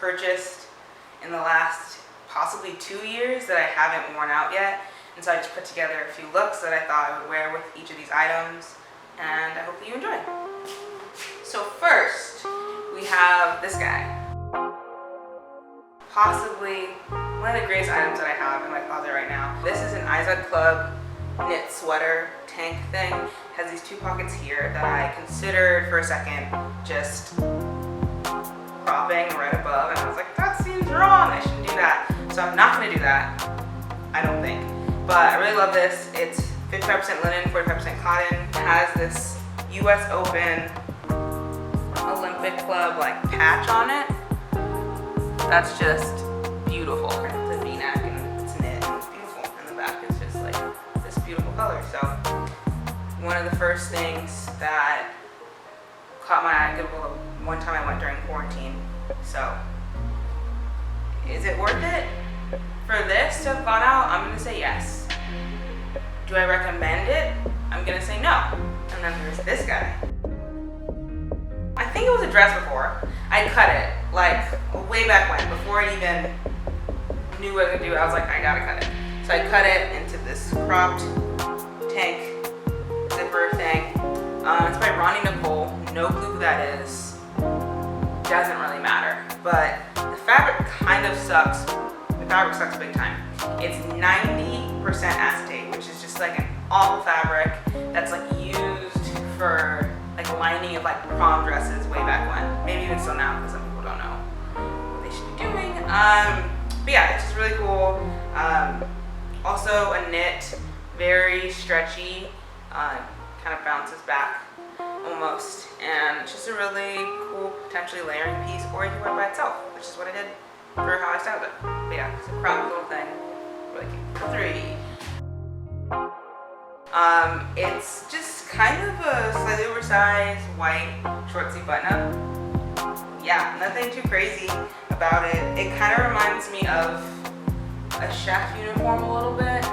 purchased in the last possibly 2 years that I haven't worn out yet. And so I just put together a few looks that I thought I would wear with each of these items, and I hope that you enjoy. So first, we have this guy. Possibly one of the greatest items that I have in my closet right now. This is an Izod Club knit sweater tank thing. It has these 2 pockets here that I considered for a second just cropping right above, and I was like, that seems wrong, I shouldn't do that. So I'm not gonna do that, I don't think. But I really love this. It's 55% linen, 45% cotton. It has this US Open Olympic Club like patch on it. That's just beautiful. The V-neck and it's knit and it's beautiful. And the back is just like this beautiful color. So one of the first things that caught my eye one time I went during quarantine. So is it worth it? For this to have gone out, I'm gonna say yes. Do I recommend it? I'm gonna say no. And then there's this guy. I think it was a dress before. I cut it like way back when, before I even knew what to do. I was like, I gotta cut it. So I cut it into this cropped tank zipper thing. It's by Ronnie Nicole. No clue who that is. Doesn't really matter. But the fabric kind of sucks. The fabric sucks big time. It's 90% acetate, which is just like an awful fabric that's like used for like lining of like prom dresses way back when. Maybe even still now, because some people don't know what they should be doing. But yeah, it's just really cool. Also a knit, very stretchy, kind of bounces back almost. And it's just a really cool, potentially layering piece, or you can wear it by itself, which is what I did for how I styled it. But yeah, it's a cropped little thing, really cute. 3. It's just kind of a slightly oversized white short sleeve button up. Yeah, nothing too crazy about it. It kind of reminds me of a chef uniform a little bit,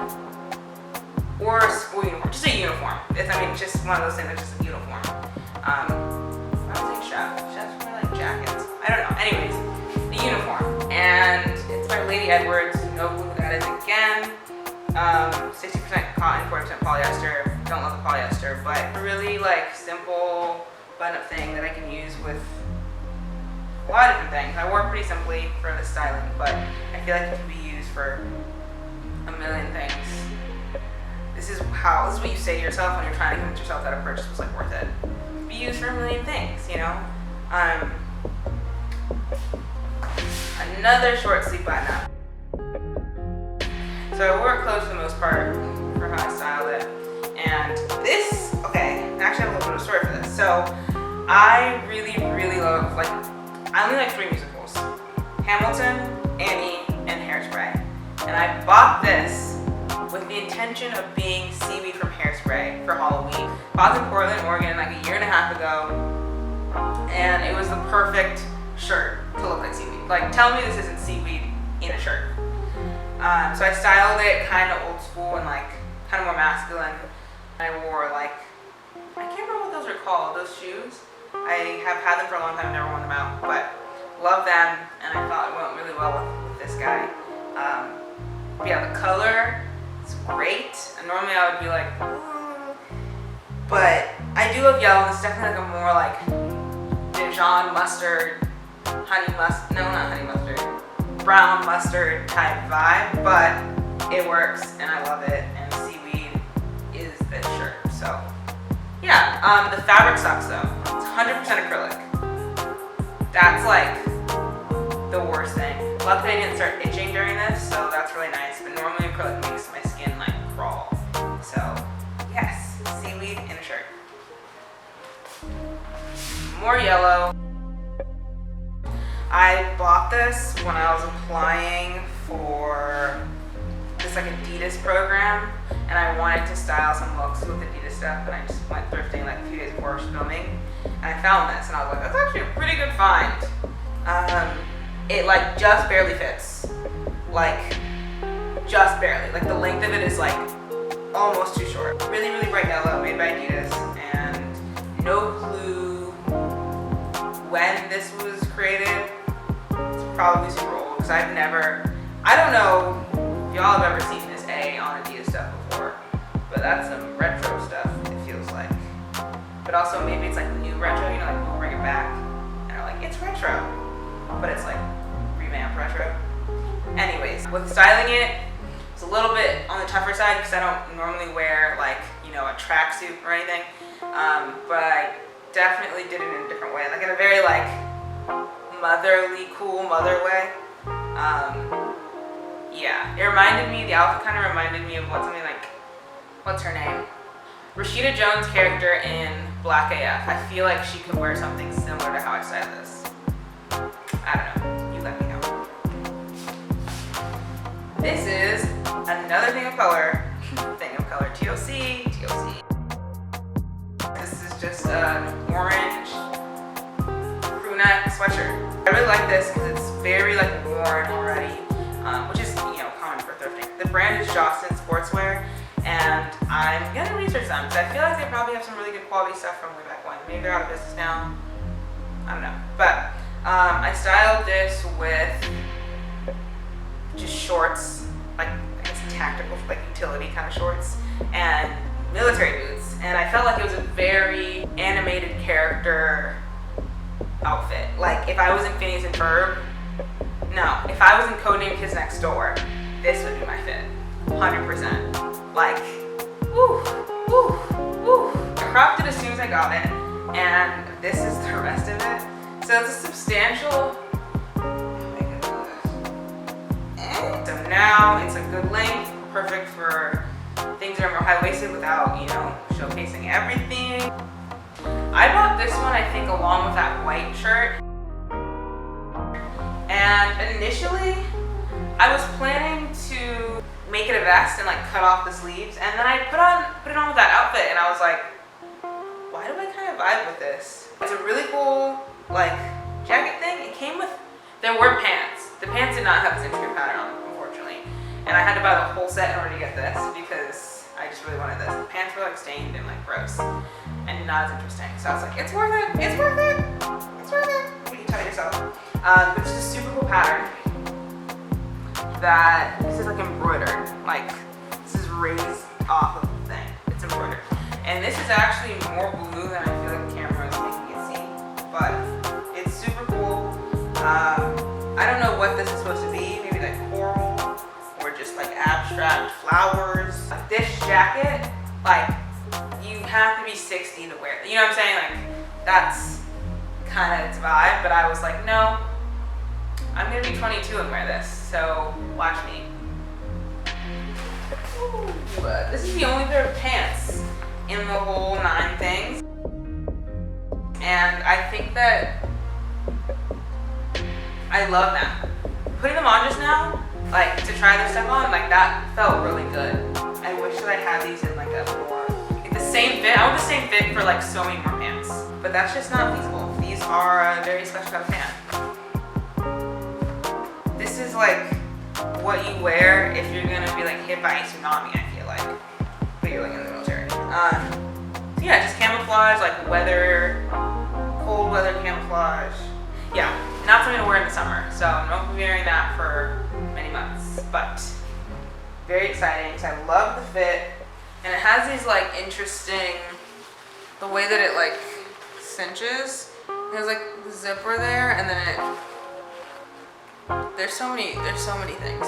or a school uniform, just a uniform. It's just one of those things that's just a uniform. I don't think chef. Chefs wear like jackets. I don't know. Anyways, the uniform, and it's by Lady Edwards. No clue who that is again. 60% cotton, 40% polyester. Don't love the polyester, but a really like simple button-up thing that I can use with a lot of different things. I wore it pretty simply for the styling, but I feel like it can be used for a million things. This is what you say to yourself when you're trying to convince yourself that a purchase was like worth it. Be used for a million things, you know? Another short sleeve button up. So I wore it closed for the most part for how I styled it. And this, okay, I actually have a little bit of a story for this. So I really, really love, like, I only like 3 musicals. Hamilton, Annie, and Hairspray. And I bought this with the intention of being Seaweed from Hairspray for Halloween. I was in Portland, Oregon like a 1.5 years ago, and it was the perfect shirt to look like Seaweed. Like, tell me this isn't Seaweed in a shirt. So I styled it kind of old school and like kind of more masculine. I wore like, I can't remember what those are called, those shoes. I have had them for a long time, never worn them out, but love them, and I thought it went really well with this guy. But yeah, the color is great, and normally I would be like, ooh. But I do love yellow. It's definitely like a more like Dijon mustard, brown mustard type vibe, but it works and I love it, and Seaweed is this shirt. So yeah, the fabric sucks though. It's 100% acrylic. That's like the worst thing. Luckily I didn't start itching during this, so that's really nice, but normally acrylic makes my skin like crawl. So yes, Seaweed in a shirt. More yellow. I bought this when I was applying for this like Adidas program, and I wanted to style some looks with Adidas stuff, and I just went thrifting like a few days before I was filming, and I found this, and I was like, that's actually a pretty good find. It like just barely fits, like just barely. Like the length of it is like almost too short. Really, really bright yellow, made by Adidas, and no clue when this was created. It's probably super old because I don't know if y'all have ever seen this A on Adidas stuff before, but that's some retro stuff, it feels like. But also maybe it's like new retro, you know, like we'll bring it back and they're like, it's retro, but it's like revamped retro. Anyways, with styling it, it's a little bit on the tougher side because I don't normally wear like, you know, a tracksuit or anything, but I definitely did it in a different way, like in a very like motherly, cool mother way. Yeah, it reminded me, the outfit kind of reminded me of what's her name? Rashida Jones' character in Black AF. I feel like she could wear something similar to how I style this. I don't know, you let me know. This is another thing of color, TLC. This is just an orange crew neck sweatshirt. I really like this because it's very like worn already, which is, you know, common for thrifting. The brand is Jostens Sportswear, and I'm gonna research them because I feel like they probably have some really good quality stuff from way back when. Maybe they're out of business now. I don't know. But I styled this with just shorts, like I guess tactical, like utility kind of shorts, and military boots. And I felt like it was a very animated character outfit. Like if I was in Phineas and Ferb, no, if I was in Codename Kids Next Door, this would be my fit, 100%. Like, woo. I cropped it as soon as I got it, and this is the rest of it. So it's a substantial, so now it's a good length, perfect for things that are more high-waisted without, you know, showcasing everything. I bought this one, I think, along with that white shirt. And initially, I was planning to make it a vest and like cut off the sleeves, and then I put it on with that outfit, and I was like, why do I kind of vibe with this? It's a really cool like jacket thing. It came with, there were pants. The pants did not have this intricate pattern on them, unfortunately, and I had to buy the whole set in order to get this because I just really wanted this. The pants were like stained and like gross and not as interesting, so I was like, it's worth it. You can tell yourself. But it's just a super cool pattern that this is like embroidered, like this is raised off of the thing. It's embroidered, and this is actually more blue than I feel like the camera is making it seem, but it's super cool. I don't know what this is supposed to be, maybe like coral or just like abstract flowers. Like this jacket, like you have to be 60 to wear it, you know what I'm saying? Like that's kind of its vibe, but I was like, no, I'm gonna be 22 and wear this, so watch me. Ooh, this is the only pair of pants in the whole 9 things, and I think that I love them. Putting them on just now, like to try this stuff on, like that felt really good. I wish that I had these in like a more, like the same fit. I want the same fit for like so many more pants, but that's just not feasible. These are a very special kind of pant. This is like what you wear if you're gonna be like hit by a tsunami, I feel like, but you're like in the military. So yeah, just camouflage, like weather, cold weather camouflage. Yeah, not something to wear in the summer, so I'm not gonna be wearing that for many months, but very exciting because I love the fit, and it has these like interesting, the way that it like cinches. There's like the zipper there, and then there's so many things.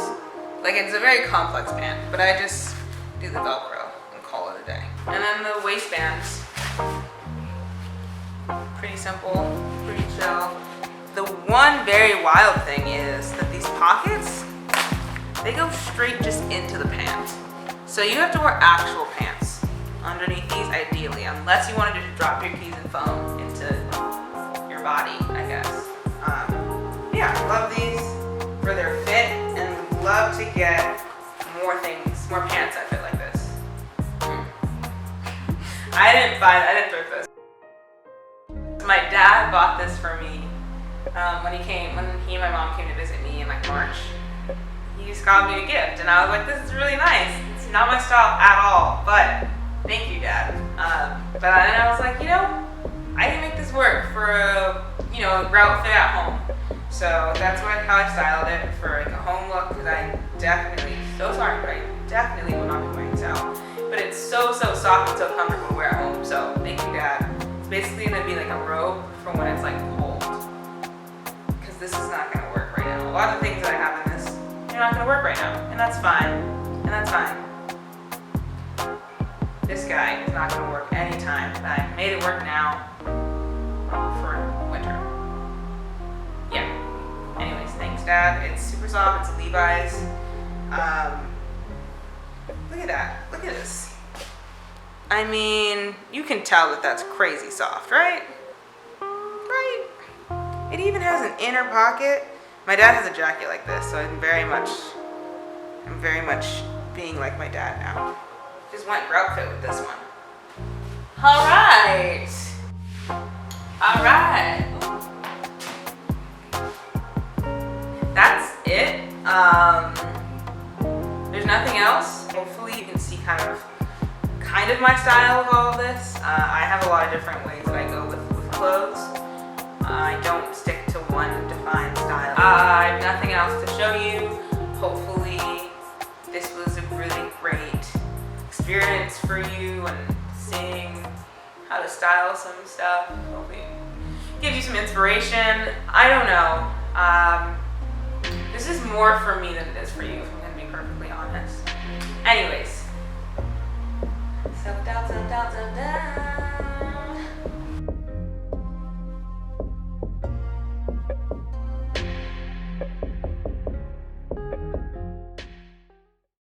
Like it's a very complex pant, but I just do the Velcro and call it a day. And then the waistbands, pretty simple, pretty chill. The one very wild thing is that these pockets, they go straight just into the pant. So you have to wear actual pants underneath these ideally, unless you wanted to drop your keys and phone into your body, I guess. Yeah, I love these for their fit, and would love to get more things, more pants that fit like this. I didn't thrift this. My dad bought this for me when he and my mom came to visit me in like March. He just got me a gift, and I was like, this is really nice. It's not my style at all, but thank you, Dad. But then I was like, you know, I can make this work for a, you know, a route fit at home. So that's how I styled it for like a home look, because I definitely, so sorry, but I definitely will not be wearing this out. But it's so soft and so comfortable to wear at home. So thank you, Dad. It's basically gonna be like a robe for when it's like cold, because this is not gonna work right now. A lot of the things that I have in this, they're not gonna work right now, and that's fine. And that's fine. This guy is not gonna work anytime, but I made it work now for winter. Yeah. Anyways, thanks, Dad. It's super soft. It's Levi's. Look at that. Look at this. I mean, you can tell that that's crazy soft, right? Right? It even has an inner pocket. My dad has a jacket like this, so I'm very much being like my dad now. Just went grout fit with this one. All right. All right. That's it. There's nothing else. Hopefully you can see kind of my style of all of this. I have a lot of different ways that I go with clothes. I don't stick to one defined style. I have nothing else to show you. Hopefully this was a really great experience for you, and seeing how to style some stuff. Hopefully gives you some inspiration. I don't know. This is more for me than it is for you, if I'm gonna be perfectly honest. Anyways, self-doubt, self-doubt, self-doubt.